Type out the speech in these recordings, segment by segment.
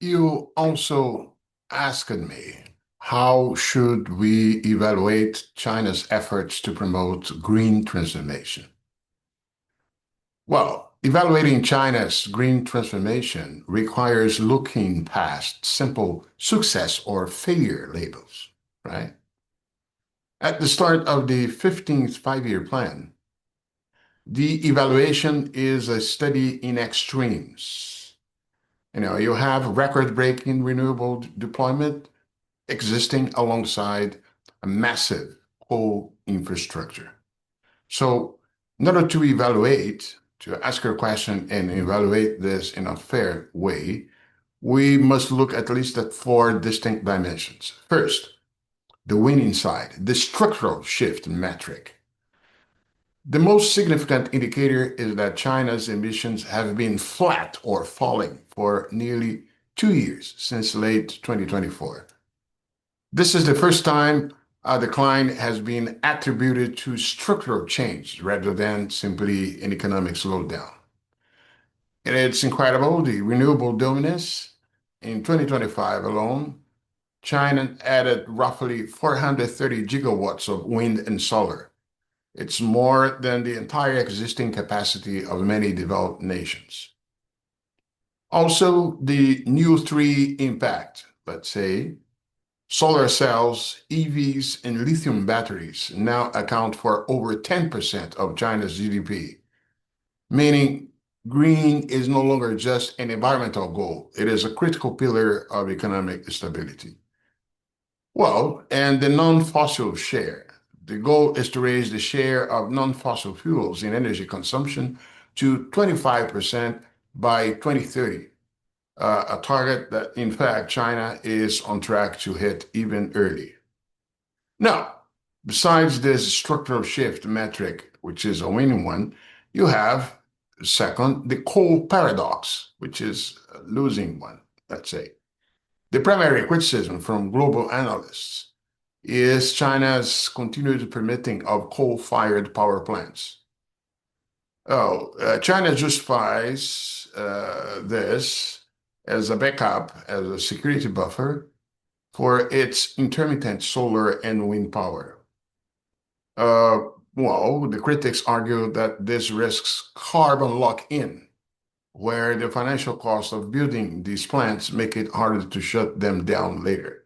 You also asked me, how should we evaluate China's efforts to promote green transformation? Well, evaluating China's green transformation requires looking past simple success or failure labels, right? At the start of the 15th five-year plan, the evaluation is a study in extremes. You have record-breaking renewable deployment existing alongside a massive coal infrastructure. So, in order to evaluate, to ask your question and evaluate this in a fair way, we must look at least at four distinct dimensions. First, the winning side, the structural shift metric. The most significant indicator is that China's emissions have been flat or falling for nearly 2 years since late 2024. This is the first time a decline has been attributed to structural change rather than simply an economic slowdown. And it's incredible, the renewable dominance in 2025 alone, China added roughly 430 gigawatts of wind and solar. It's more than the entire existing capacity of many developed nations. Also, the new three impact, let's say, solar cells, EVs, and lithium batteries now account for over 10% of China's GDP, meaning green is no longer just an environmental goal, it is a critical pillar of economic stability. Well, and the non-fossil share. The goal is to raise the share of non-fossil fuels in energy consumption to 25% by 2030, a target that, in fact, China is on track to hit even early. Now, besides this structural shift metric, which is a winning one, you have, second, the coal paradox, which is a losing one, let's say. The primary criticism from global analysts is China's continued permitting of coal-fired power plants. China justifies this as a backup, as a security buffer for its intermittent solar and wind power. Well, the critics argue that this risks carbon lock-in, where the financial cost of building these plants make it harder to shut them down later.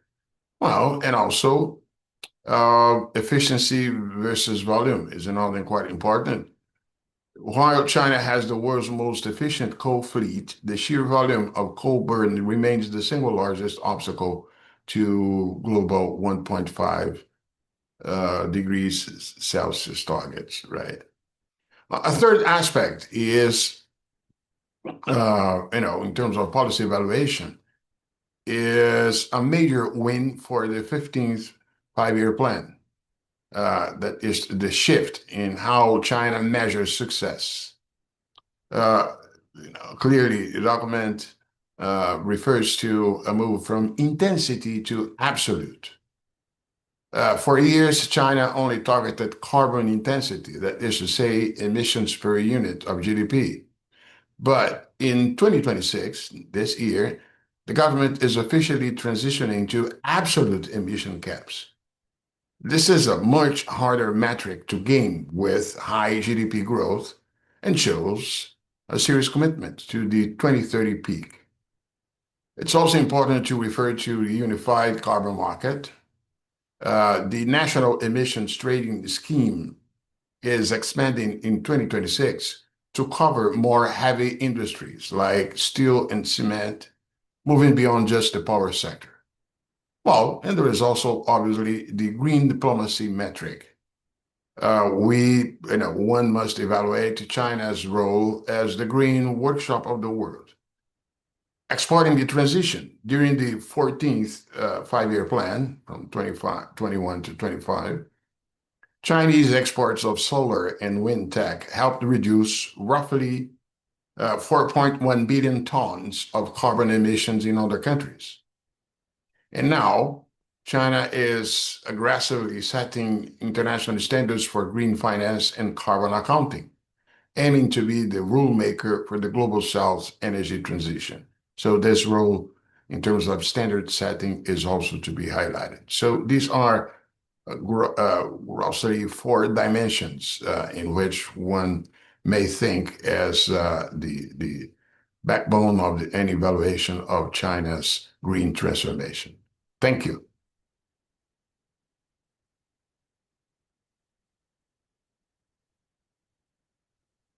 Well, and also efficiency versus volume is another quite important. While China has the world's most efficient coal fleet, the sheer volume of coal burn remains the single largest obstacle to global 1.5 degrees Celsius targets, right? A third aspect is, in terms of policy evaluation, is a major win for the 15th five-year plan. That is the shift in how China measures success. Clearly, the document refers to a move from intensity to absolute. For years, China only targeted carbon intensity, that is to say, emissions per unit of GDP. But in 2026, this year, the government is officially transitioning to absolute emission caps. This is a much harder metric to gain with high GDP growth and shows a serious commitment to the 2030 peak. It's also important to refer to the unified carbon market. The National Emissions Trading Scheme is expanding in 2026 to cover more heavy industries like steel and cement, moving beyond just the power sector. Well, and there is also obviously the green diplomacy metric. One must evaluate China's role as the green workshop of the world. Exporting the transition during the 14th five-year plan from 21 to 25, Chinese exports of solar and wind tech helped reduce roughly 4.1 billion tons of carbon emissions in other countries. And now, China is aggressively setting international standards for green finance and carbon accounting, aiming to be the rule maker for the global South's energy transition. So this role in terms of standard setting is also to be highlighted. So these are grossly four dimensions in which one may think as the backbone of any evaluation of China's green transformation. Thank you.